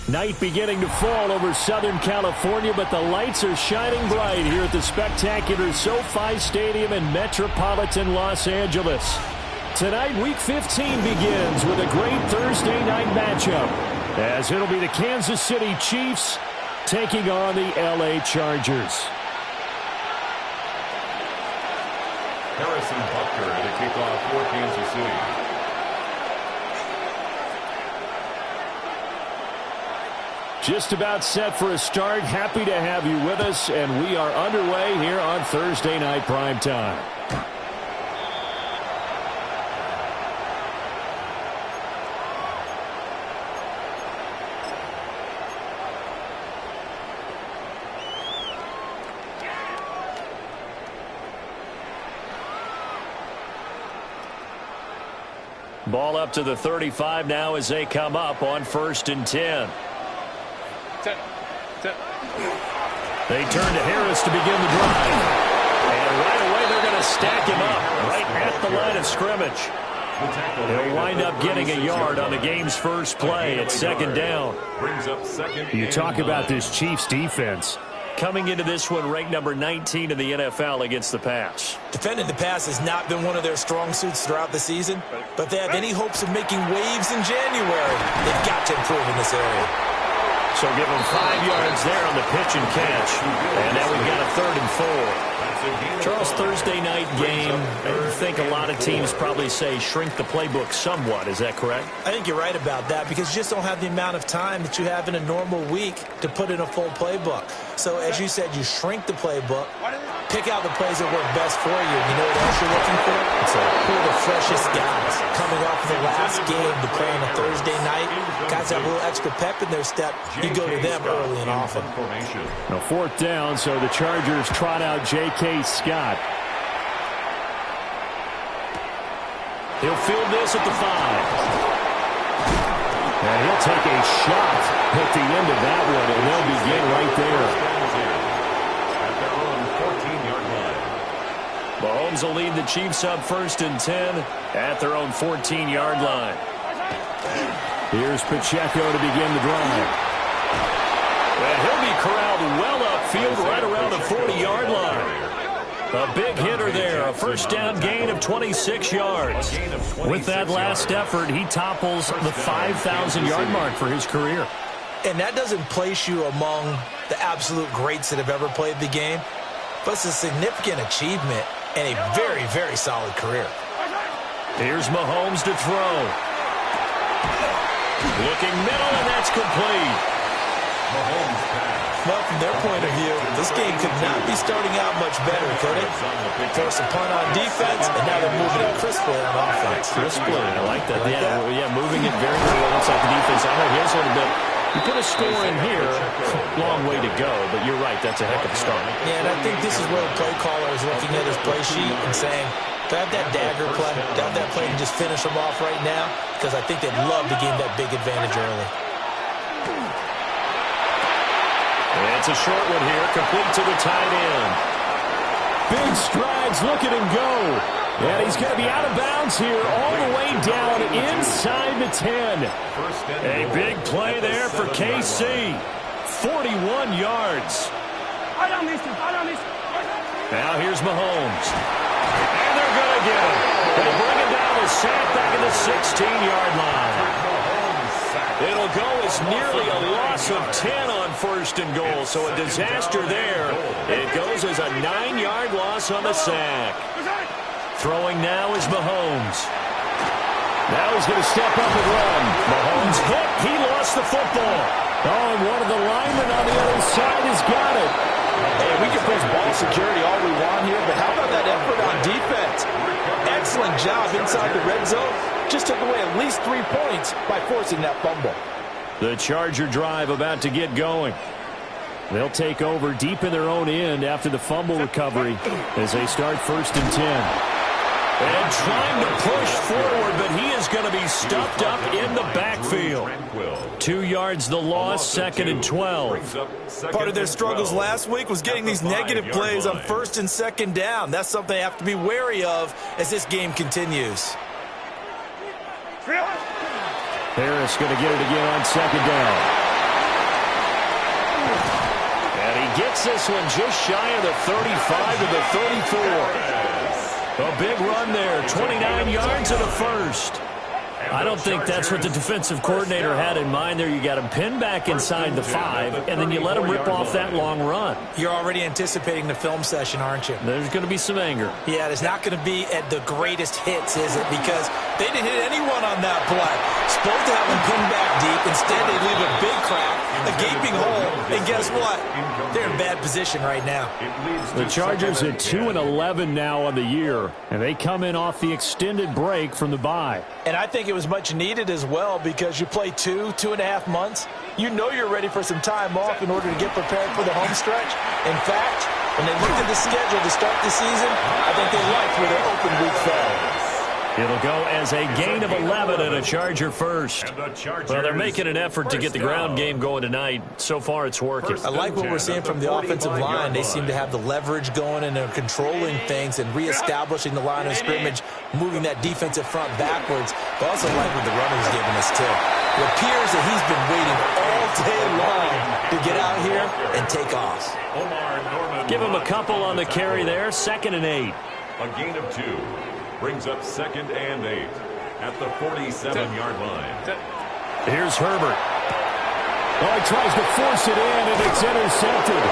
Night beginning to fall over Southern California, but the lights are shining bright here at the spectacular SoFi Stadium in metropolitan Los Angeles. Tonight, Week 15 begins with a great Thursday night matchup, as it'll be the Kansas City Chiefs taking on the LA Chargers. Harrison Butker to kick off for Kansas City. Just about set for a start. Happy to have you with us, and we are underway here on Thursday Night Primetime. Ball up to the 35 now as they come up on 1st and 10. They turn to Harris to begin the drive. And right away they're going to stack him up right at the line of scrimmage. He'll wind up getting a yard on the game's first play at 2nd down. You talk about this Chiefs defense. Coming into this one ranked number 19 in the NFL against the pass. Defending the pass has not been one of their strong suits throughout the season, but if they have any hopes of making waves in January, they've got to improve in this area. So give them 5 yards there on the pitch and catch. And now we've got a 3rd and 4. Charles, Thursday night game, I think a lot of teams probably say shrink the playbook somewhat. Is that correct? I think you're right about that because you just don't have the amount of time that you have in a normal week to put in a full playbook. So as you said, you shrink the playbook, pick out the plays that work best for you. You know what else you're looking for? It's who are the freshest guys coming off of the last game to play on a Thursday night. Guys have a little extra pep in their step. You go to them early and often. Now 4th down, so the Chargers trot out J.K. Scott. He'll field this at the 5. And he'll take a shot at the end of that one, and they'll begin right there. Mahomes will lead the Chiefs up 1st and 10 at their own 14-yard line. Here's Pacheco to begin the drive. And he'll be corralled well upfield right around the 40-yard line. A big hitter there, a 1st down gain of 26 yards. With that last effort, he topples the 5,000-yard mark for his career. And that doesn't place you among the absolute greats that have ever played the game, but it's a significant achievement and a very, very solid career. Here's Mahomes to throw. Looking middle, and that's complete. Mahomes pass. Well, from their point of view, this game could not be starting out much better, could it? Force a punt on defense, and now they're moving it crisply on offense. Crisply, I like that. Yeah, moving it very, very well inside the defense. I know here's a little bit. You put a score in here, long way to go, but you're right, that's a heck of a start. Yeah, and I think this is where the play caller is looking at his play sheet and saying, do I have that dagger play? Do I have that play and just finish them off right now? Because I think they'd love to gain that big advantage early. It's a short one here, complete to the tight end. Big strides, look at him go. And he's going to be out of bounds here all the way down inside the 10. A big play there for KC. 41 yards. Now here's Mahomes. And they're going to get him. They bring him down a sack back at the 16-yard line. It'll go as nearly a loss of 10 on 1st and goal, so a disaster there. It goes as a 9-yard loss on the sack. Throwing now is Mahomes. Now he's going to step up and run. Mahomes hit. He lost the football. Oh, and one of the linemen on the other side has got it. Hey, we can push ball security all we want here, but how about that effort on defense? Excellent job inside the red zone. Just took away at least 3 points by forcing that fumble. The Charger drive about to get going. They'll take over deep in their own end after the fumble recovery as they start 1st and 10. And trying to push forward, but he is going to be stuffed up in the backfield. 2 yards the loss, 2nd and 12. Part of their struggles last week was getting these negative plays on 1st and 2nd down. That's something they have to be wary of as this game continues. Harris going to get it again on 2nd down. gets this one just shy of the 35 to the 34. A big run there, 29 yards and a first. I don't think that's what the defensive coordinator had in mind there. You got him pinned back inside the 5, and then you let him rip off that long run. You're already anticipating the film session, aren't you? There's going to be some anger. Yeah, it's not going to be at the greatest hits, is it? Because they didn't hit anyone on that play. Supposed to have him pinned back deep. Instead, they leave a big crack, a gaping hole, and guess what? They're in bad position right now. The Chargers at 2-11 now on the year, and they come in off the extended break from the bye. And I think it was much needed as well because you play 2.5 months. You know you're ready for some time off in order to get prepared for the home stretch. In fact, when they looked at the schedule to start the season, I think they liked where their open week fell. It'll go as a gain of 11 and a Charger first. Well, they're making an effort to get the ground game going tonight. So far, it's working. I like what we're seeing from the offensive line. They seem to have the leverage going, and they're controlling things and reestablishing the line of scrimmage, moving that defensive front backwards. But I also like what the runner's giving us, too. It appears that he's been waiting all day long to get out here and take off. Give him a couple on the carry there, 2nd and 8. A gain of 2. Brings up 2nd and 8 at the 47-yard line. Here's Herbert. Oh, he tries to force it in, and it's intercepted.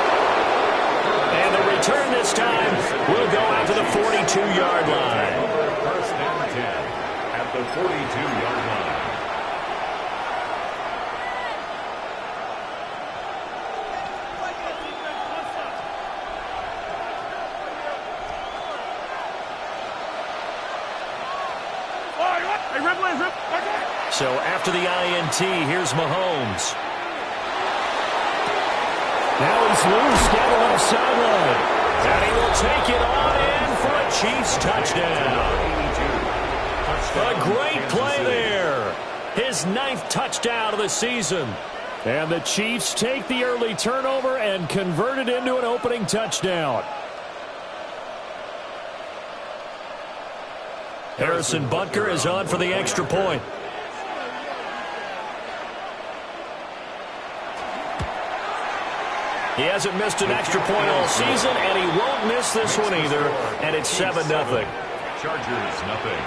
And the return this time will go out to the 42-yard line. First and 10 at the 42-yard line. So after the INT, here's Mahomes. Now he's loose, down on the sideline. And he will take it on in for a Chiefs touchdown. A great play there. His 9th touchdown of the season. And the Chiefs take the early turnover and convert it into an opening touchdown. Harrison Butker is on for the extra point. He hasn't missed an extra point all season, and he won't miss this one either. And it's 7-0. Chargers, nothing.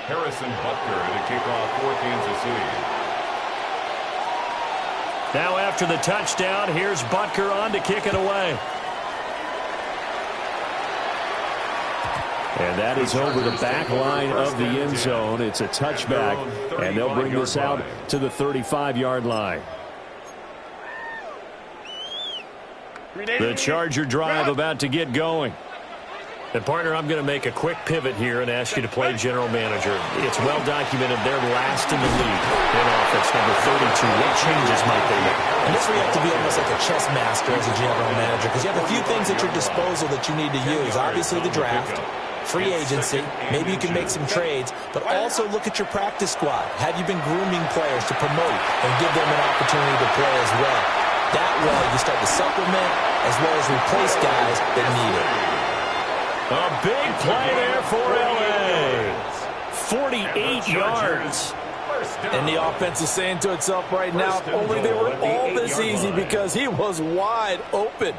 Harrison Butker to kick off for Kansas City. Now after the touchdown, here's Butker on to kick it away. And that is over the back line of the end zone. It's a touchback, and they'll bring this out to the 35-yard line. The Charger drive about to get going. And, partner, I'm going to make a quick pivot here and ask you to play general manager. It's well documented they're last in the league in offense, number 32. What changes might they make? And this where you have to be almost like a chess master as a general manager because you have a few things at your disposal that you need to use. Obviously, the draft, free agency, maybe you can make some trades, but also look at your practice squad. Have you been grooming players to promote and give them an opportunity to play as well? That way, you start to supplement as well as replace guys that need it. A big play there for L.A. 48 yards. And the offense is saying to itself right now, if only they were all this easy because he was wide open.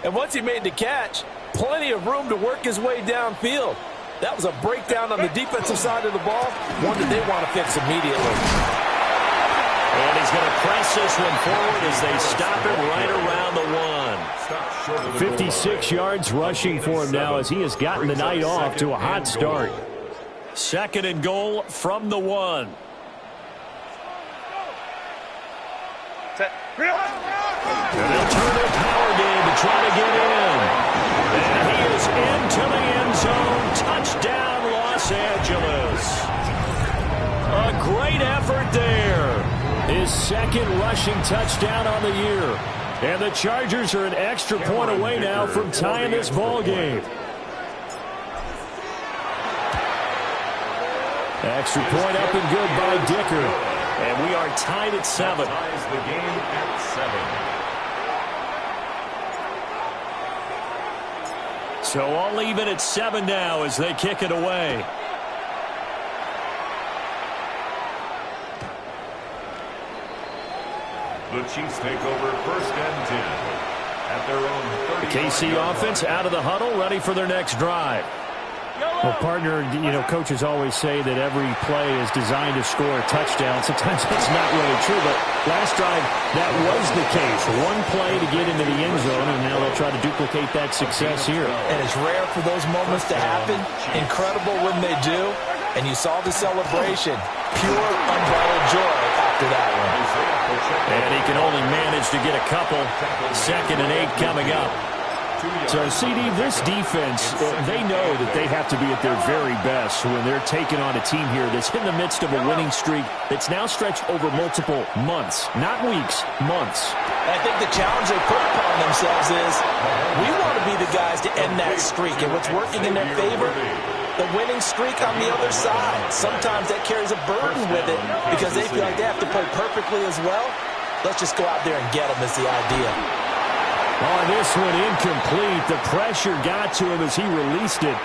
And once he made the catch, plenty of room to work his way downfield. That was a breakdown on the defensive side of the ball, one that they want to fix immediately. And he's going to press this one forward as they stop him right around the 1. 56 yards rushing for him now as he has gotten the night off to a hot start. 2nd and goal from the 1. And they'll turn their power game to try to get in. And he is into the end zone. Touchdown, Los Angeles. A great effort there. His 2nd rushing touchdown on the year. And the Chargers are an extra point away now from tying this ball game. Extra point up and good by Dicker. And we are tied at 7. Ties the game at So all even at 7 now as they kick it away. The Chiefs take over 1st and 10 at their own 30. The KC offense out of the huddle, ready for their next drive. Well, partner, coaches always say that every play is designed to score a touchdown. Sometimes that's not really true, but last drive, that was the case. One play to get into the end zone, and now they'll try to duplicate that success here. And it's rare for those moments to happen. Incredible when they do. And you saw the celebration. Pure, unbridled joy after that one. And he can only manage to get a couple. 2nd and 8 coming up. So, CD, this defense, they know that they have to be at their very best when they're taking on a team here that's in the midst of a winning streak that's now stretched over multiple months, not weeks, months. I think the challenge they put upon themselves is we want to be the guys to end that streak. And what's working in their favor, the winning streak on the other side. Sometimes that carries a burden with it because they feel like they have to play perfectly as well. Let's just go out there and get them is the idea. On this one, incomplete. The pressure got to him as he released it.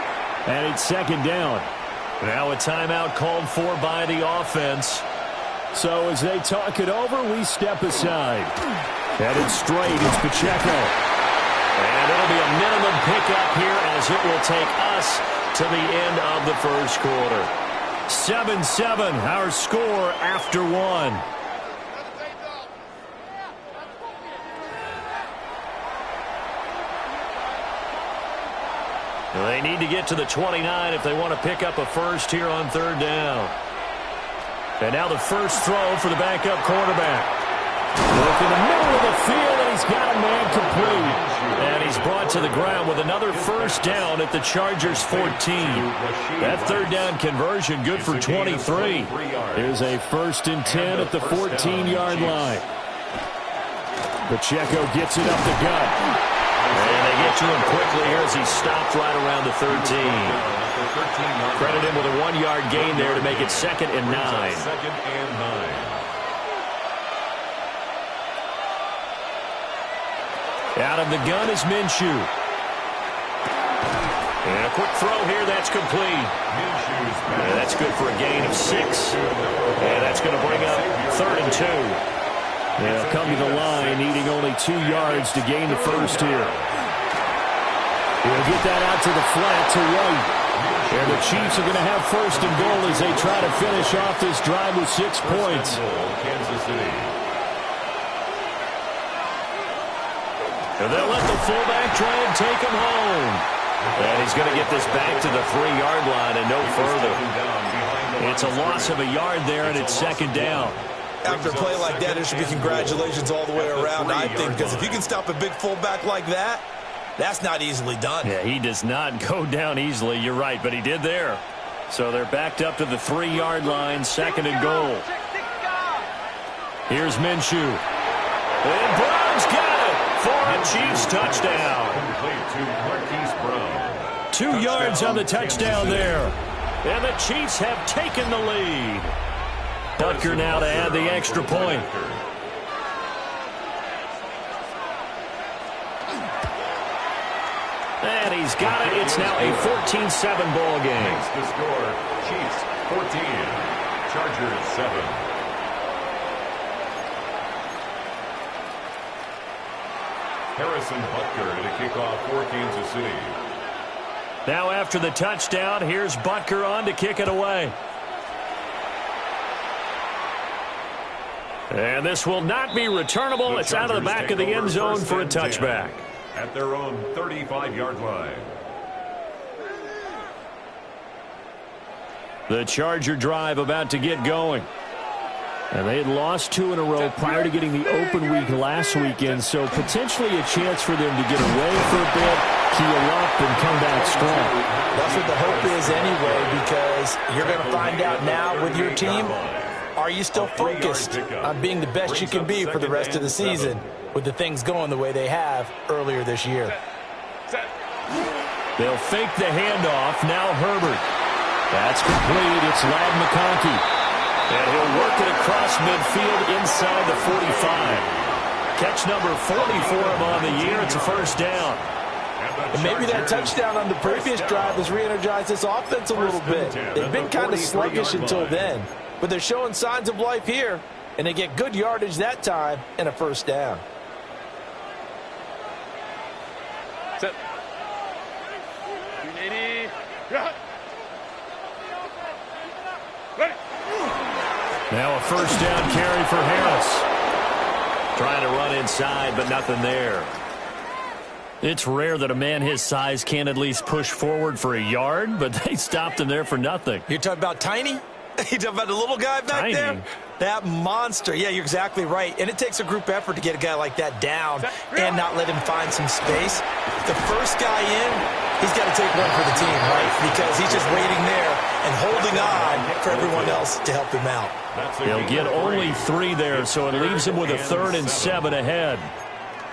And it's 2nd down. Now a timeout called for by the offense. So as they talk it over, we step aside. Headed straight, it's Pacheco. And it'll be a minimum pickup here as it will take us to the end of the first quarter. 7-7, our score after 1. They need to get to the 29 if they want to pick up a first here on 3rd down. And now the first throw for the backup quarterback. Look in the middle of the field, and he's got a man complete. And he's brought to the ground with another first down at the Chargers' 14. That 3rd down conversion good for 23. Here's a 1st and 10 at the 14-yard line. Pacheco gets it up the gut. And they get to him quickly here as he stopped right around the 13. Credit him with a 1-yard gain there to make it 2nd and 9. 2nd and 9. Out of the gun is Minshew. And a quick throw here, that's complete. And that's good for a gain of 6. And that's going to bring up 3rd and 2. They'll come to the line, needing only 2 yards to gain the first here. He'll get that out to the flat to White. And the Chiefs are going to have 1st and goal as they try to finish off this drive with 6 points. Kansas City. And they'll let the fullback try and take him home. And he's going to get this back to the 3-yard line and no further. It's a loss of a yard there, and it's 2nd down. After a play like that, there should be congratulations all the way around, I think, because if you can stop a big fullback like that, that's not easily done. Yeah, he does not go down easily. You're right, but he did there. So they're backed up to the 3-yard line, 2nd and goal. Here's Minshew. And Brown's got it for a Chiefs touchdown. 2 yards on the touchdown there. And the Chiefs have taken the lead. Butker now to add the extra point. And he's got it. It's now a 14-7 ball game. The score, Chiefs 14, Chargers 7. Harrison Butker to kick off for Kansas City. Now after the touchdown, here's Butker on to kick it away. And this will not be returnable. It's out of the back of the end zone for a touchback. At their own 35-yard line. The Charger drive about to get going. And they had lost 2 in a row prior to getting the open week last weekend, so potentially a chance for them to get away for a bit, keel up, and come back strong. That's what the hope is anyway, because you're going to find out now with your team, are you still focused on being the best you can be for the rest of the season with the things going the way they have earlier this year? They'll fake the handoff. Now Herbert. That's complete. It's Ladd McConkey. And he'll work it across midfield inside the 45. Catch number 40 for him on the year. It's a first down. And maybe that touchdown on the previous drive has re-energized this offense a little bit. They've been kind of sluggish until then, but they're showing signs of life here, and they get good yardage that time and a first down. Set. Now a first down carry for Harris. Trying to run inside, but nothing there. It's rare that a man his size can't at least push forward for a yard, but they stopped him there for nothing. You're talking about Tiny? You're talking about the little guy back there? That monster. Yeah, you're exactly right. And it takes a group effort to get a guy like that down and not let him find some space. The first guy in, he's got to take one for the team, right? Because he's just waiting there and holding on for everyone else to help him out. He'll get only 3 there, so it leaves him with a 3rd and 7 ahead.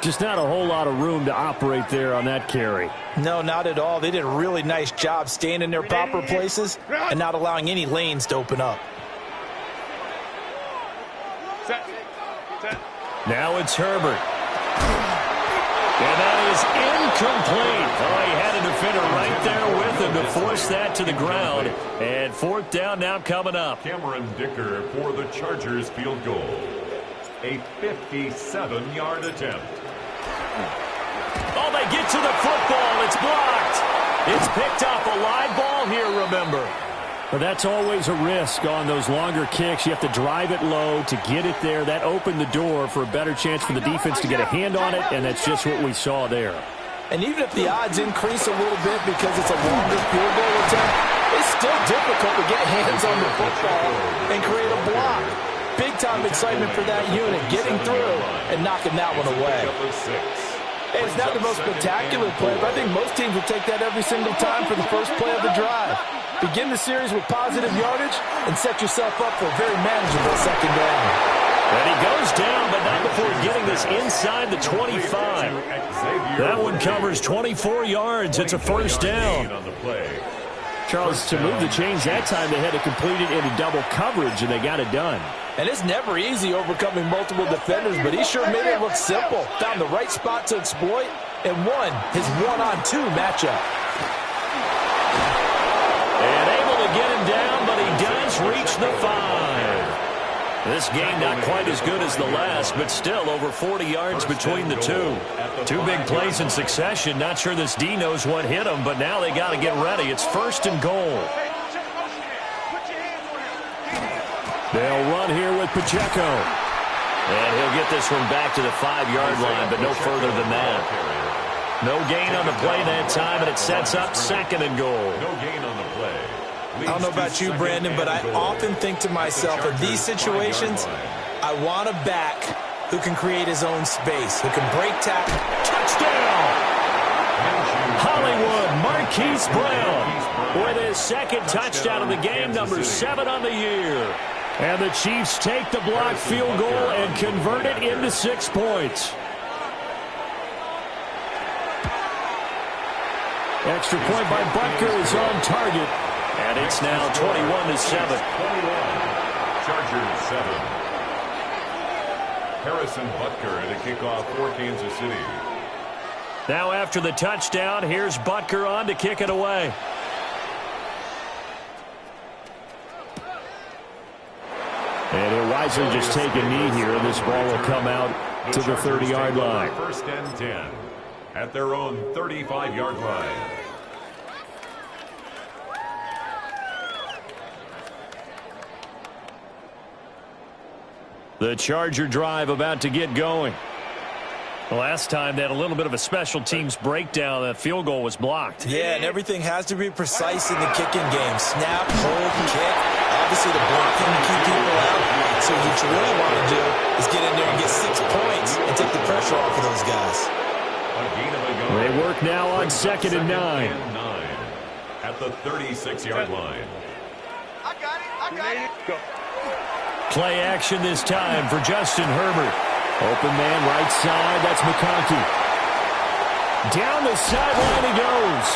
Just not a whole lot of room to operate there on that carry. No, not at all. They did a really nice job staying in their proper places and not allowing any lanes to open up. Now it's Herbert. And that is incomplete. Oh, he had a defender right there with him to force that to the ground. And 4th down now coming up. Cameron Dicker for the Chargers field goal. A 57-yard attempt. Oh, they get to the football. It's blocked. It's picked up. A live ball here, remember. But that's always a risk on those longer kicks. You have to drive it low to get it there. That opened the door for a better chance for the defense to get a hand on it, and that's just what we saw there. And even if the odds increase a little bit because it's a longer field goal attempt, it's still difficult to get hands on the football and create a block. Big-time excitement for that unit, getting through and knocking that one away. Hey, it's not the most spectacular play, but I think most teams will take that every single time for the first play of the drive. Begin the series with positive yardage and set yourself up for a very manageable second down. And he goes down, but not before getting this inside the 25. That one covers 24 yards. It's a first down. Charles, to move the chains that time, they had to complete it into double coverage, and they got it done. And it's never easy overcoming multiple defenders, but he sure made it look simple. Found the right spot to exploit and won his one-on-2 matchup. And able to get him down, but he does reach the 5. This game not quite as good as the last, but still over 40 yards between the two. 2 big plays in succession. Not sure this D knows what hit him, but now they got to get ready. It's 1st and goal. They'll run here with Pacheco. And he'll get this one back to the 5-yard line, but no further than that. No gain on the play that time, and it sets up 2nd and goal. No gain on the play. I don't know about you, Brandon, but I often think to myself, in these situations, I want a back who can create his own space, who can break tackle. Touchdown! Hollywood Marquise Brown with his 2nd touchdown of the game, number 7 on the year. And the Chiefs take the blocked field goal and convert it into 6 points. Extra point by Butker is on target. And it's now 21-7. Chargers 7. Harrison Butker at a kickoff for Kansas City. Now after the touchdown, here's Butker on to kick it away. And he'll wisely just take a knee here, and this ball will come out to the 30-yard line. 1st and 10 at their own 35-yard line. The Charger drive about to get going. The last time they had a little bit of a special teams breakdown. That field goal was blocked. Yeah, and everything has to be precise in the kicking game. Snap, hold, kick. Obviously, the blocking to keep people out. So what you really want to do is get in there and get 6 points and take the pressure off of those guys. They work now on 2nd and 9. At the 36-yard line. I got it. Go. Play action this time for Justin Herbert. Open man right side. That's McConkey. Down the sideline he goes.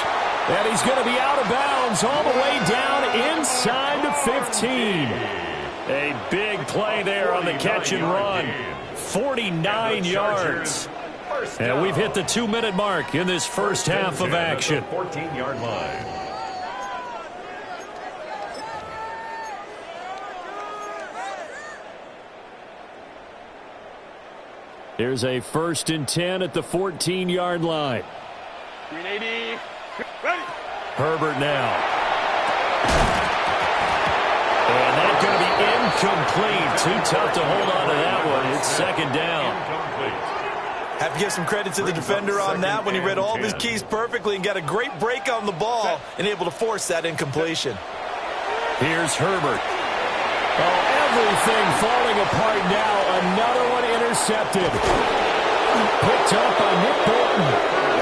And he's going to be out of bounds all the way down inside the 15. A big play there on the catch and run. 49 yards. And we've hit the 2-minute mark in this first half of action. 14-yard line. Here's a 1st and 10 at the 14-yard line. 380. Ready. Herbert now. And that's going to be incomplete. Too tough to hold on to that one. It's 2nd down. Have to give some credit to the defender on that when he read all of his keys perfectly and got a great break on the ball and able to force that incompletion. Here's Herbert. Oh, everything falling apart now. Another one intercepted. Picked up by Nick Bolton.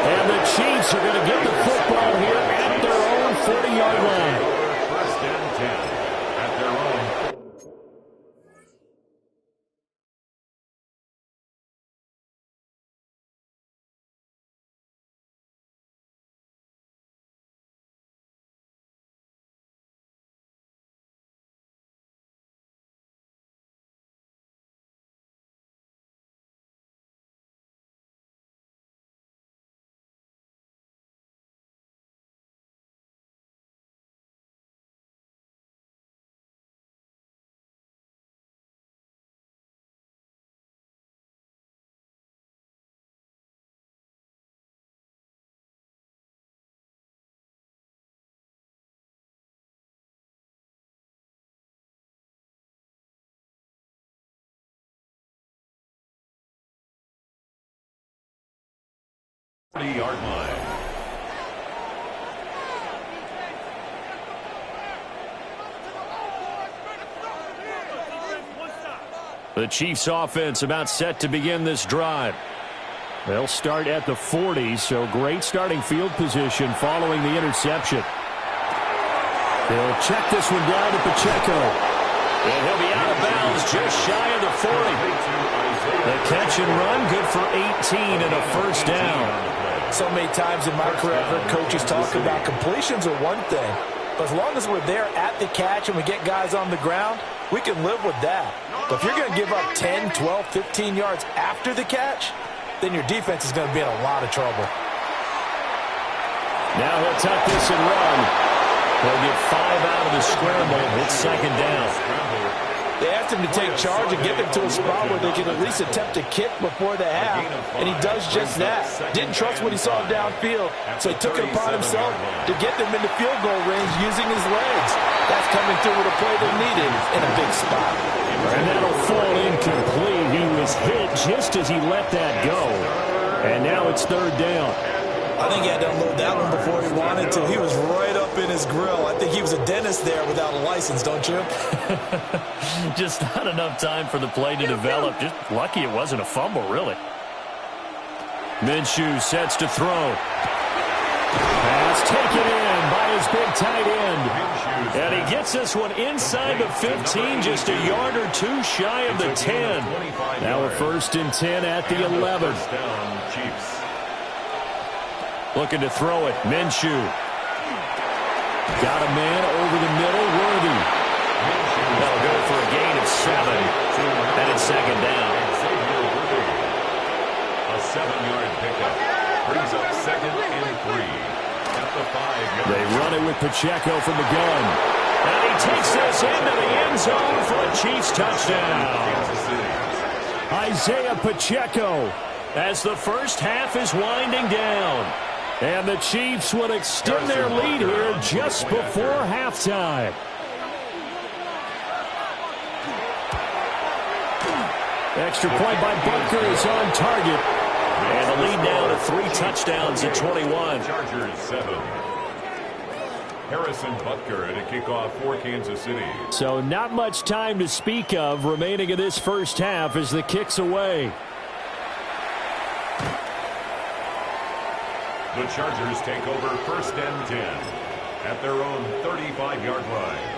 And the Chiefs are going to get the football here at their own 40-yard line. 1st and 10 at their own. Yard line. The Chiefs offense about set to begin this drive. They'll start at the 40, so great starting field position following the interception. They'll check this one down to Pacheco. And he'll be out of bounds just shy of the 40. The catch and run good for 18 and a 1st down. So many times in my career I've heard coaches talk about completions are one thing, but as long as we're there at the catch and we get guys on the ground, we can live with that. But if you're going to give up 10, 12, 15 yards after the catch, then your defense is going to be in a lot of trouble. Now he'll tuck this and run. He'll get 5 out of the scramble. It's 2nd down. They asked him to take charge and get them to a spot where they can at least attempt a kick before the half, and he does just that. Didn't trust what he saw downfield, so he took it upon himself to get them into field goal range using his legs. That's coming through with a play they needed in a big spot. And that'll fall incomplete. He was hit just as he let that go. And now it's 3rd down. I think he had to unload that one before he wanted to. He was right up in his grill. I think he was a dentist there without a license, don't you? Just not enough time for the play to develop. Just lucky it wasn't a fumble, really. Minshew sets to throw. Pass taken in by his big tight end. And he gets this one inside the 15, just a yard or 2 shy of the 10. Now a 1st and 10 at the 11. Chiefs. Looking to throw it. Minshew. Got a man over the middle. Worthy. That'll go for a gain of 7. And it's 2nd down. A 7-yard pickup. Brings up 2nd and 3. At the 5-yard. They run it with Pacheco from the gun. And he takes this into the end zone for a Chiefs touchdown. Isaiah Pacheco. As the first half is winding down. And the Chiefs will extend their lead here just before halftime. Extra point by Butker is on target. And the lead now to 3 touchdowns at 21. Chargers 7. Harrison Butker at a kickoff for Kansas City. So not much time to speak of remaining in this first half as the kick's away. The Chargers take over 1st and 10 at their own 35-yard line.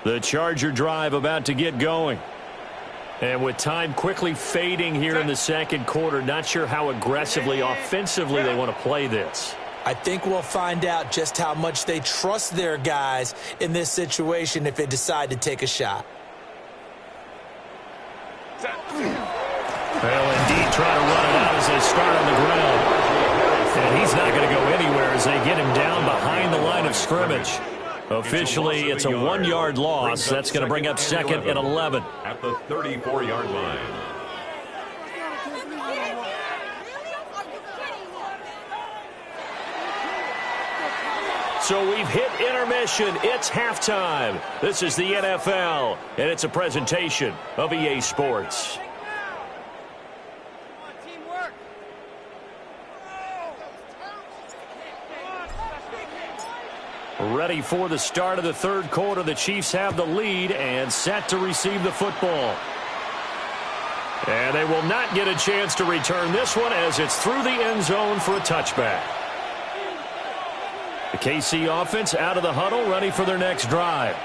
The Charger drive about to get going. And with time quickly fading here in the 2nd quarter, not sure how aggressively, offensively they want to play this. I think we'll find out just how much they trust their guys in this situation if they decide to take a shot. They'll indeed try to run it out as they start on the ground. And he's not going to go anywhere as they get him down behind the line of scrimmage. Officially, it's a 1-yard loss. That's going to bring up second and 11. At the 34-yard line. So we've hit intermission. It's halftime. This is the NFL, and it's a presentation of EA Sports. Ready for the start of the third quarter. The Chiefs have the lead and set to receive the football. And they will not get a chance to return this one as it's through the end zone for a touchback. The KC offense out of the huddle, ready for their next drive.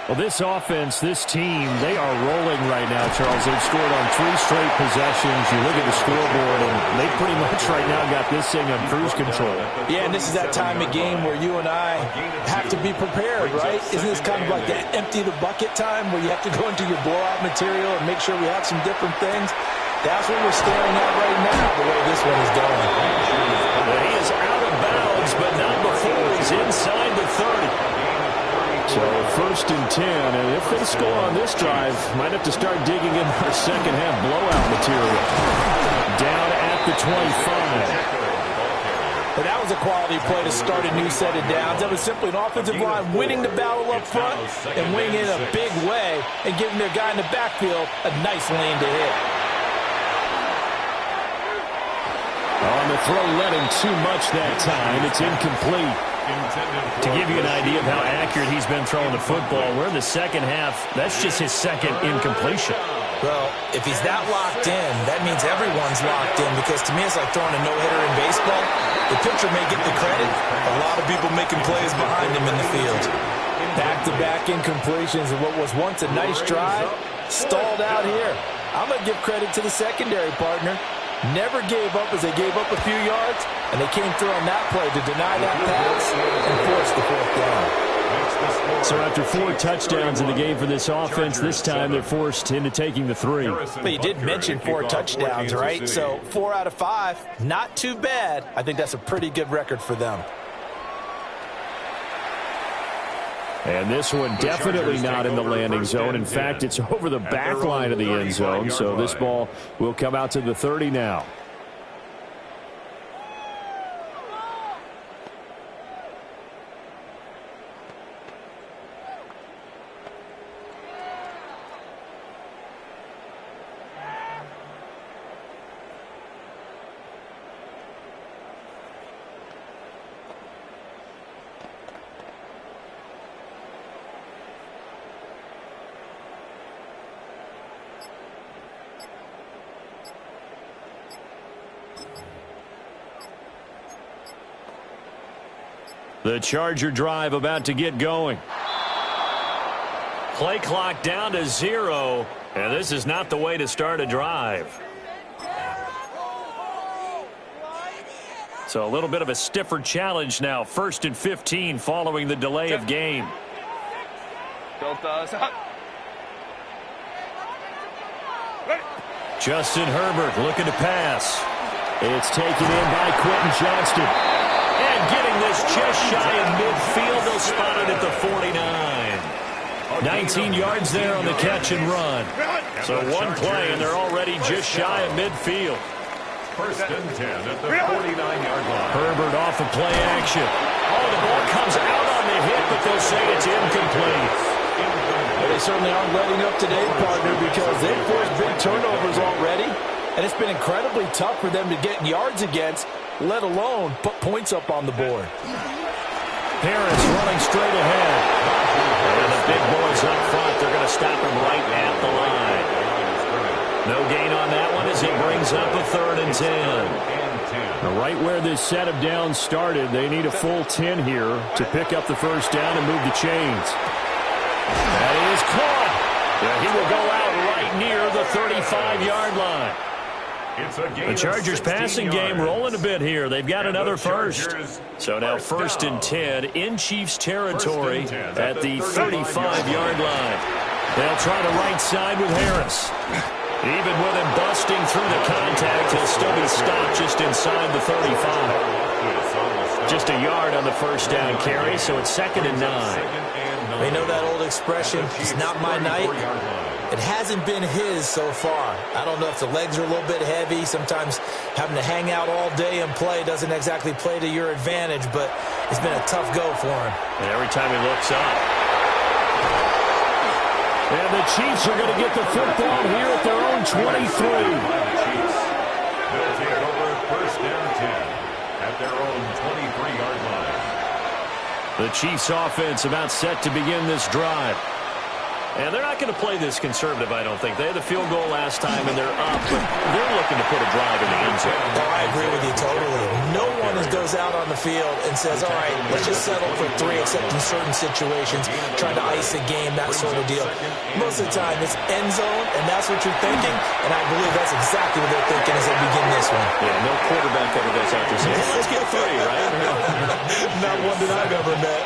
Well, this offense, this team, they are rolling right now, Charles. They've scored on 3 straight possessions. You look at the scoreboard, and they pretty much right now got this thing on cruise control. Yeah, and this is that time of game where you and I have to be prepared, right? Isn't this kind of like that empty the bucket time where you have to go into your blowout material and make sure we have some different things? That's what we're staring at right now, the way this one is going. Well, he is out of bounds, but not before he's inside the 30. So first and 10, and if they score on this drive, might have to start digging in our second half blowout material. Down at the 25. But that was a quality play to start a new set of downs. That was simply an offensive line winning the battle up front and winning in a big way and giving their guy in the backfield a nice lane to hit. On the throw, led him too much that time. It's incomplete. To give you an idea of how accurate he's been throwing the football, we're in the second half. That's just his second incompletion. Well, if he's that locked in, that means everyone's locked in, because to me it's like throwing a no-hitter in baseball. The pitcher may get the credit. A lot of people making plays behind him in the field. Back-to-back incompletions of what was once a nice drive, stalled out here. I'm going to give credit to the secondary partner. Never gave up as they gave up a few yards, and they came through on that play to deny that pass and force the fourth down. So after 4 touchdowns in the game for this offense, this time they're forced into taking the 3. But you did mention 4 touchdowns, right? So 4 out of 5, not too bad. I think that's a pretty good record for them. And this one definitely not in the landing zone. In fact, it's over the back line of the end zone. So this ball will come out to the 30 now. The Charger drive about to get going. Play clock down to 0, and this is not the way to start a drive. So a little bit of a stiffer challenge now. 1st and 15 following the delay of game. Justin Herbert looking to pass. It's taken in by Quentin Johnston. And getting this just shy of midfield. They'll spot it at the 49. 19 yards there on the catch and run. So one play, and they're already just shy of midfield. 1st and 10 at the 49-yard line. Herbert off of play action. Oh, the ball comes out on the hit, but they'll say it's incomplete. Well, they certainly aren't letting up today, partner, because they've forced big turnovers already. And it's been incredibly tough for them to get yards against, let alone put points up on the board. Harris running straight ahead. And the big boys up front, they're going to stop him right at the line. No gain on that one as he brings up a 3rd and 10. Now, right where this set of downs started, they need a full 10 here to pick up the first down and move the chains. That is caught. Yeah, he will go out right near the 35-yard line. The Chargers passing game rolling a bit here. They've got another first. So now first and 10 in Chiefs territory at the 35-yard line. They'll try the right side with Harris. Even with him busting through the contact, he'll still be stopped just inside the 35. Just a yard on the first down carry, so it's 2nd and 9. You know that old expression, it's not my night? It hasn't been his so far. I don't know if the legs are a little bit heavy. Sometimes having to hang out all day and play doesn't exactly play to your advantage, but it's been a tough go for him. And every time he looks up. And the Chiefs are going to get the football here at their own 23. They'll take over first down 10 at their own 23-yard line. The Chiefs offense about set to begin this drive. And they're not going to play this conservative, I don't think. They had the field goal last time, and they're up, but they're looking to put a drive in the end zone. Oh, I agree with you totally. No one goes out on the field and says, all right, let's just settle for 3, except in certain situations, trying to ice a game, that sort of deal. Most of the time, it's end zone, and that's what you're thinking, and I believe that's exactly what they're thinking as they begin this one. Yeah, no quarterback ever goes out there saying, hey, let's get 3, right? Not one that I've ever met.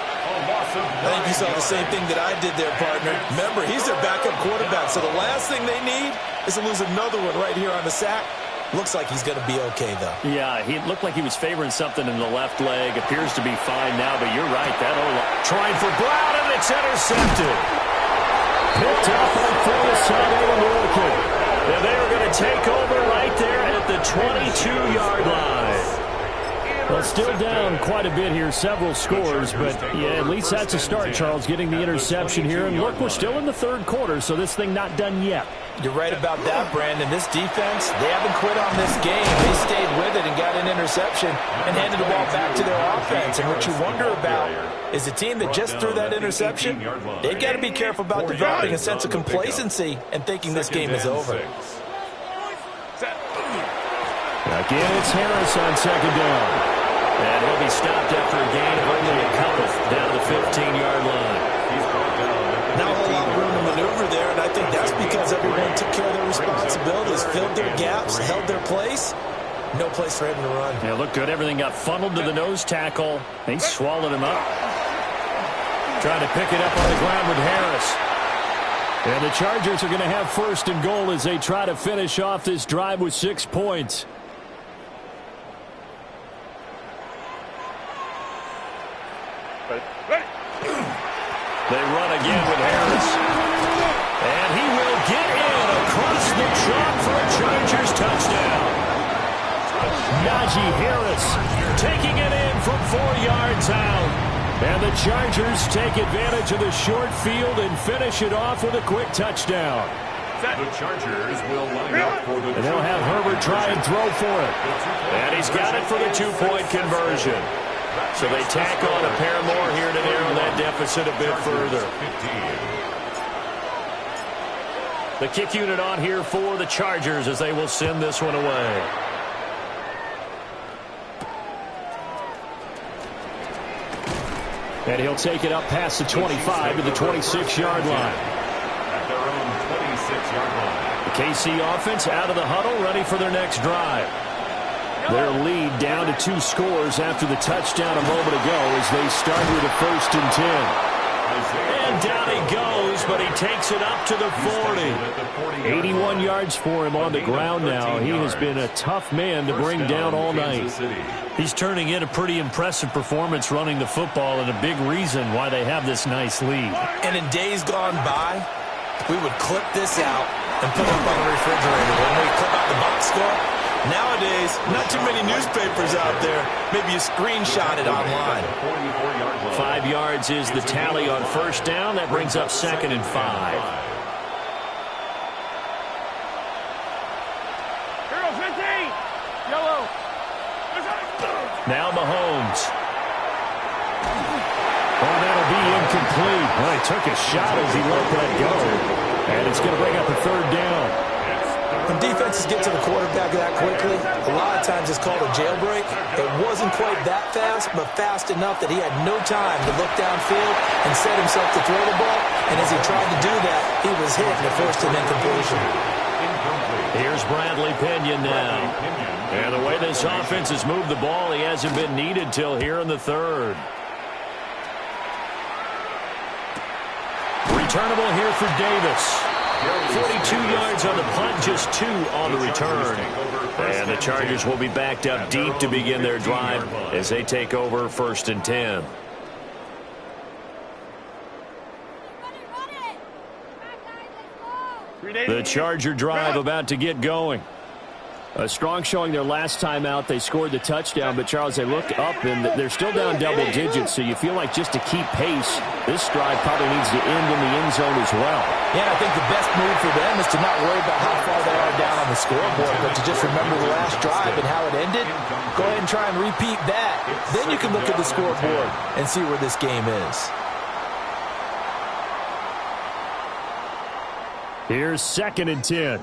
I think you saw the same thing that I did there, partner. Remember, he's their backup quarterback, so the last thing they need is to lose another one right here on the sack. Looks like he's going to be okay, though. Yeah, he looked like he was favoring something in the left leg. Appears to be fine now, but you're right. That trying for Brown, and it's intercepted. Picked up on fourth side of American. And they are going to take over right there at the 22-yard line. Well, still down quite a bit here, several scores, but yeah, at least that's a start, Charles, getting the interception here. And look, we're still in the third quarter, so this thing not done yet. You're right about that, Brandon. This defense, they haven't quit on this game. They stayed with it and got an interception and handed the ball back to their offense. And what you wonder about is the team that just threw that interception, they've got to be careful about developing a sense of complacency and thinking this game is over. Again, it's Harris on second down. And he'll be stopped after a gain of only a couple down to the 15-yard line. Not a whole lot of room to maneuver there, and I think that's because everyone took care of their responsibilities, filled their gaps, held their place. No place for him to run. Yeah, looked good. Everything got funneled to the nose tackle. He swallowed him up. Trying to pick it up on the ground with Harris. And the Chargers are going to have first and goal as they try to finish off this drive with 6 points. They run again with Harris. And he will get in across the chalk for a Chargers touchdown. Najee Harris taking it in from 4 yards out. And the Chargers take advantage of the short field and finish it off with a quick touchdown. The Chargers will line up for the... And they'll have Herbert try and throw for it. And he's got it for the 2-point conversion. So they tack on a pair more here to narrow that deficit a bit further. The kick unit on here for the Chargers as they will send this one away. And he'll take it up past the 25 to the 26-yard line. At their own 26-yard line. The KC offense out of the huddle, ready for their next drive. Their lead down to 2 scores after the touchdown a moment ago as they start with a first and 10. And down he goes, but he takes it up to the 40. 81 yards for him on the ground now. He has been a tough man to bring down all night. He's turning in a pretty impressive performance running the football, and a big reason why they have this nice lead. And in days gone by, we would clip this out and put it up on the refrigerator. When we clip out the box score, nowadays, not too many newspapers out there. Maybe you screenshot it online. 5 yards is the tally on first down. That brings up 2nd and 5. Now Mahomes. Oh, that'll be incomplete. Well, he took a shot as he let that go. And it's going to bring up a third down. When defenses get to the quarterback that quickly, a lot of times it's called a jailbreak. It wasn't quite that fast, but fast enough that he had no time to look downfield and set himself to throw the ball. And as he tried to do that, he was hit and it forced an incompletion. Incomplete. Here's Bradley Pinion now. And the way this offense has moved the ball, he hasn't been needed till here in the third. Returnable here for Davis. 42 yards on the punt, just 2 on the return. And the Chargers will be backed up deep to begin their drive as they take over 1st and 10. The Charger drive about to get going. A strong showing their last time out. They scored the touchdown, but, Charles, they look up, and they're still down double digits, so you feel like just to keep pace, this drive probably needs to end in the end zone as well. Yeah, I think the best move for them is to not worry about how far they are down on the scoreboard, but to just remember the last drive and how it ended. Go ahead and try and repeat that. Then you can look at the scoreboard and see where this game is. Here's 2nd and 10.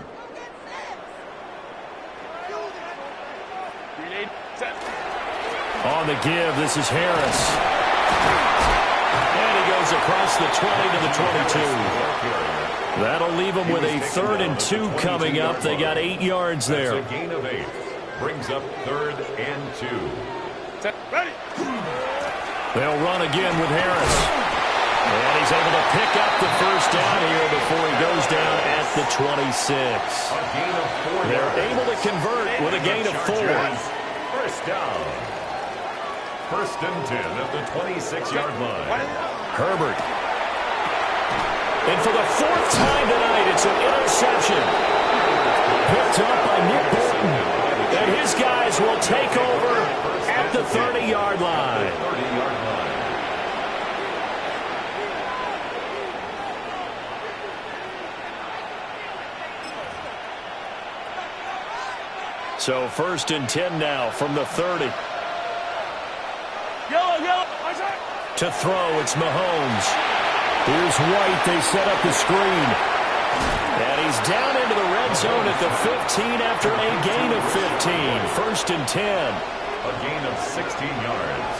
On the give, this is Harris. And he goes across the 20 to the 22. That'll leave them with a 3rd and 2 coming up. They got 8 yards there. That's a gain of 8. Brings up 3rd and 2. Ready. They'll run again with Harris. And he's able to pick up the first down here before he goes down at the 26. A gain of 4 They're yards. able to convert with a gain of 4. First down. 1st and 10 at the 26-yard line. Herbert. And for the 4th time tonight, it's an interception. Picked up by Nick Bolton. And his guys will take over at the 30-yard line. 30-yard line. So 1st and 10 now from the 30. Yellow. To throw, it's Mahomes. Here's White. They set up the screen. And he's down into the red zone at the 15 after a gain of 15. 1st and 10. A gain of 16 yards.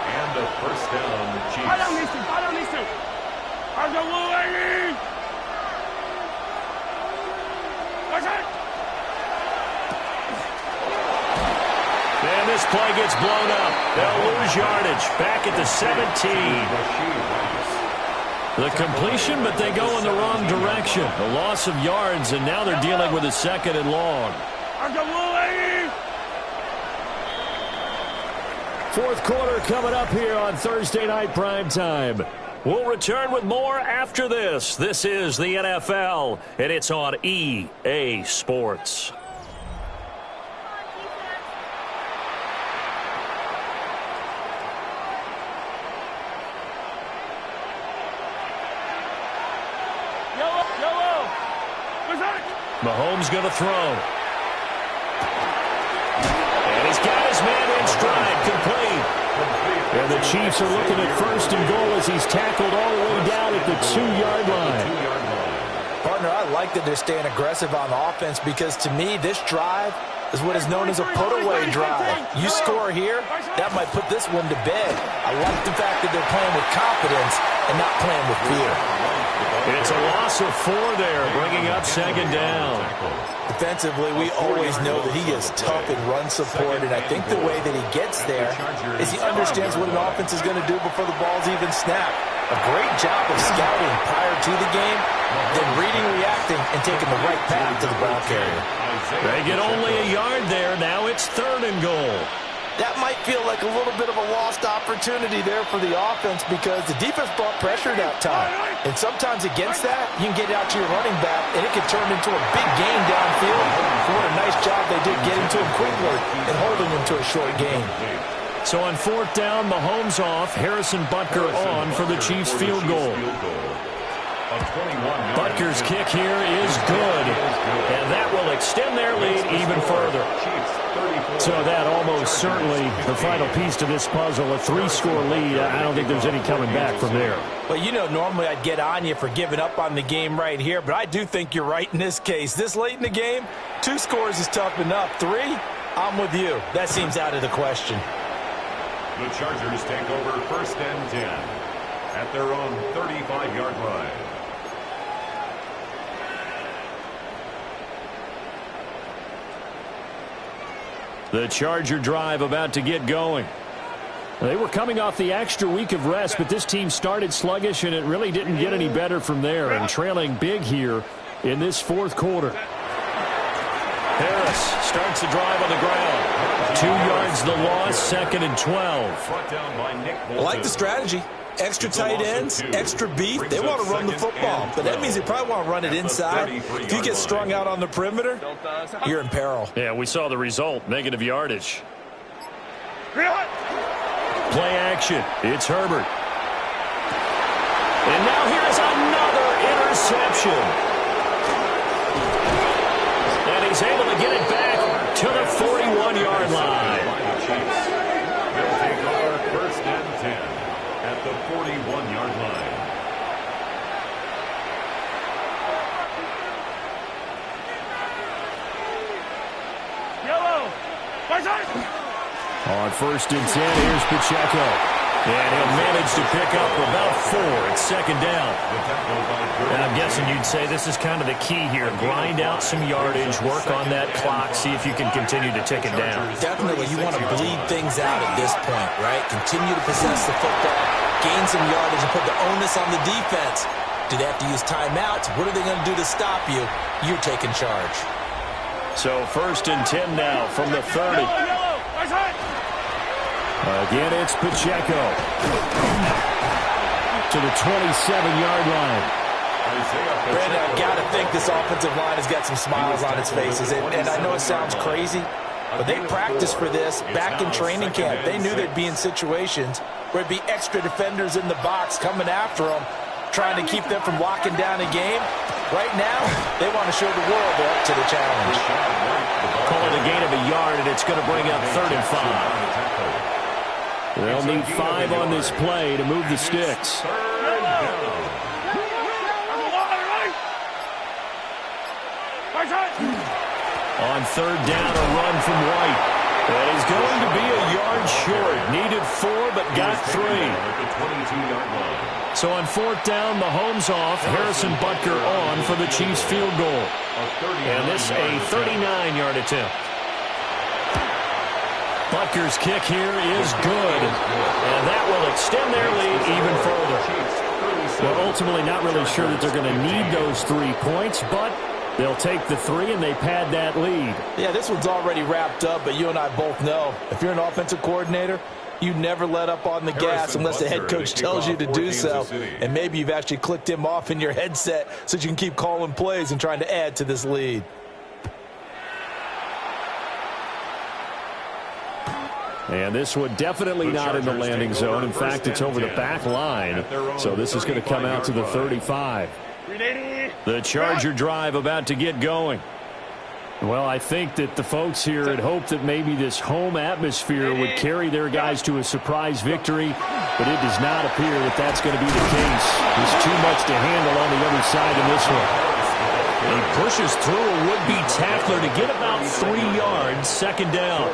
And a first down, Chiefs. I don't need to. I'm the blue lady. What's that? And this play gets blown up. They'll lose yardage. Back at the 17. The completion, but they go in the wrong direction. A loss of yards, and now they're dealing with a 2nd and long. I'm the blue lady. 4th quarter coming up here on Thursday Night Primetime. We'll return with more after this. This is the NFL, and it's on EA Sports. Yellow. What's that? Mahomes going to throw. And he's got his man in stride, complete. And the Chiefs are looking at 1st and goal as he's tackled all the way down at the 2-yard line. Partner, I like that they're staying aggressive on offense because, to me, this drive is what is known as a put-away drive. You score here, that might put this one to bed. I like the fact that they're playing with confidence and not playing with fear. It's a loss of 4 there, bringing up 2nd down. Defensively, we always know that he is tough in run support, and I think the way that he gets there is he understands what an offense is going to do before the ball's even snapped. A great job of scouting prior to the game, then reading, reacting, and taking the right path to the ball carrier. They get only a yard there. Now it's 3rd and goal. That might feel like a little bit of a lost opportunity there for the offense because the defense brought pressure that time. And sometimes against that, you can get out to your running back, and it can turn into a big gain downfield. What a nice job they did getting to him quickly and holding him to a short gain. So on 4th down, Mahomes off, Harrison Butker on for the Chiefs field goal. Butker's kick here is good, and that will extend their lead even further. So that almost certainly the final piece to this puzzle, a 3-score lead. I don't think there's any coming back from there. Well, you know, normally I'd get on you for giving up on the game right here, but I do think you're right in this case. This late in the game, 2 scores is tough enough. 3, I'm with you. That seems out of the question. The Chargers take over 1st and 10 at their own 35-yard line. The Charger drive about to get going. They were coming off the extra week of rest, but this team started sluggish, and it really didn't get any better from there, and trailing big here in this fourth quarter. Harris starts the drive on the ground. 2 yards the loss, 2nd and 12. I like the strategy. Extra tight ends, extra beef. They want to run the football, but that means they probably want to run it inside. If you get strung out on the perimeter, you're in peril. Yeah, we saw the result, negative yardage. Play action. It's Herbert. And now here's another interception. And he's able to get it back to the 41-yard line. They'll take over 1st and 10 at the 41-yard line. Yellow. On 1st and 10, here's Pacheco. And he'll manage to pick up about 4 at 2nd down. And I'm guessing you'd say this is kind of the key here. Grind out some yardage, work on that clock, see if you can continue to tick it down. Definitely, you want to bleed things out at this point, right? Continue to possess the football, gain some yardage, and put the onus on the defense. Do they have to use timeouts? What are they going to do to stop you? You're taking charge. So 1st and 10 now from the 30. Again, it's Pacheco to the 27-yard line. Brandon, I've got to think this offensive line has got some smiles on its faces. And I know it sounds crazy, but they practiced for this back in training camp. They knew they'd be in situations where it'd be extra defenders in the box coming after them, trying to keep them from locking down a game. Right now, they want to show the world they're up to the challenge. Call it a gain of a yard, and it's going to bring up 3rd and 5. They'll need 5 on this play to move the sticks. On 3rd down, a run from White. And he's going to be a yard short. Needed 4, but got 3. So on 4th down, Mahomes off. Harrison Butker on for the Chiefs field goal. And this a 39-yard attempt. Butker's kick here is good. And that will extend their lead even further. Well, ultimately not really sure that they're going to need those 3 points, but they'll take the 3 and they pad that lead. Yeah, this one's already wrapped up, but you and I both know if you're an offensive coordinator, you never let up on the gas unless the head coach tells you to do so. And maybe you've actually clicked him off in your headset so you can keep calling plays and trying to add to this lead. And this one definitely not in the landing zone. In fact, it's over the back line. So this is going to come out to the 35. The Charger drive about to get going. Well, I think that the folks here had hoped that maybe this home atmosphere would carry their guys to a surprise victory, but it does not appear that that's going to be the case. There's too much to handle on the other side in this one. He pushes through a would-be tackler to get about 3 yards, 2nd down.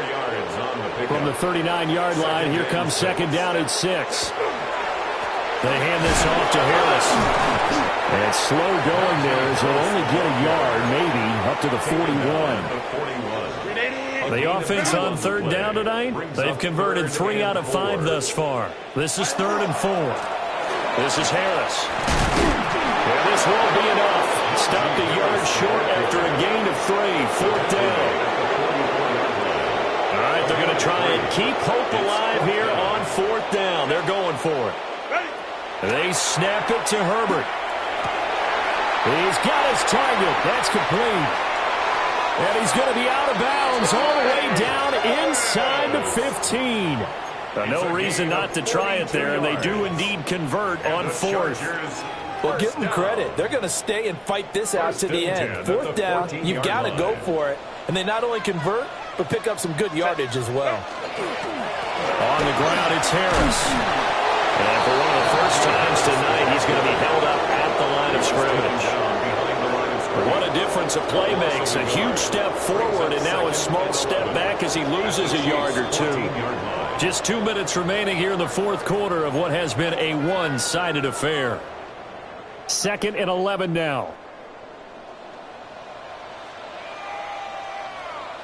From the 39-yard line, here comes 2nd down at 6. They hand this off to Harris. And slow going there as he'll only get a yard, maybe, up to the 41. The offense on 3rd down tonight, they've converted 3 out of 5 thus far. This is 3rd and 4. This is Harris. And this won't be enough. Stopped a yard short after a gain of 3. 4th down. All right, they're going to try and keep hope alive here on 4th down. They're going for it. They snap it to Herbert. He's got his target. That's complete. And he's going to be out of bounds all the way down inside the 15. No reason not to try it there, and they do indeed convert on 4th. Well, give them credit. They're going to stay and fight this out to the end. 4th down, you've got to go for it. And they not only convert, but pick up some good yardage as well. On the ground, it's Harris. And for one of the first times tonight, he's going to be held up at the line of scrimmage. What a difference a play makes. A huge step forward and now a small step back as he loses a yard or 2. Just 2 minutes remaining here in the 4th quarter of what has been a one-sided affair. 2nd and 11 now.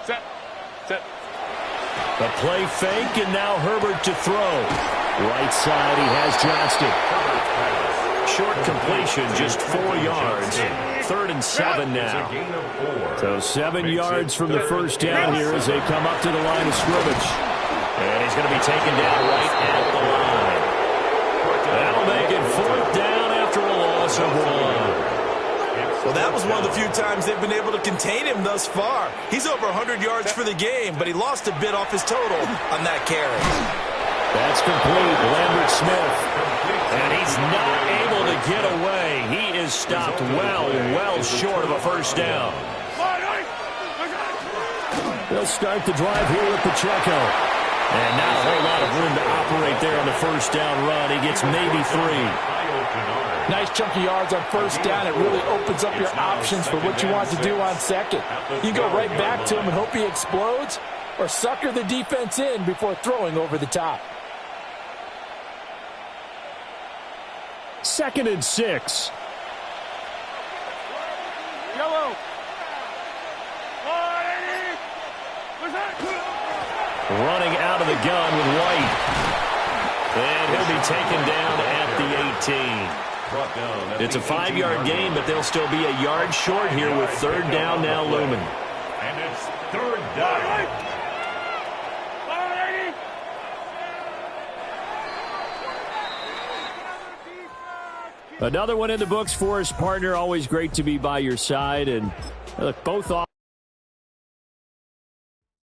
Set. The play fake, and now Herbert to throw. Right side, he has Johnston. Short completion, just 4 yards. 3rd and 7 now. So 7 yards from the first down here as they come up to the line of scrimmage. And he's going to be taken down right at the line. That'll make it 4th down after a loss of 1. Well, that was one of the few times they've been able to contain him thus far. He's over 100 yards for the game, but he lost a bit off his total on that carry. That's complete. Lambert Smith. And he's not able to get away. He is stopped well short of a first down. They'll start the drive here with Pacheco. And not a whole lot of room to operate there on the first down run. He gets maybe 3. Nice chunky yards on first down. It really opens up your options for what you want to do on second. You can go right back to him and hope he explodes, or sucker the defense in before throwing over the top. 2nd and 6. Yellow. Running out of the gun with White. And he'll be taken down at the 18. It's a 5-yard gain, but they'll still be a yard short here with 3rd down now looming. And it's 3rd down. Another one in the books for us, partner. Always great to be by your side. And look, both off.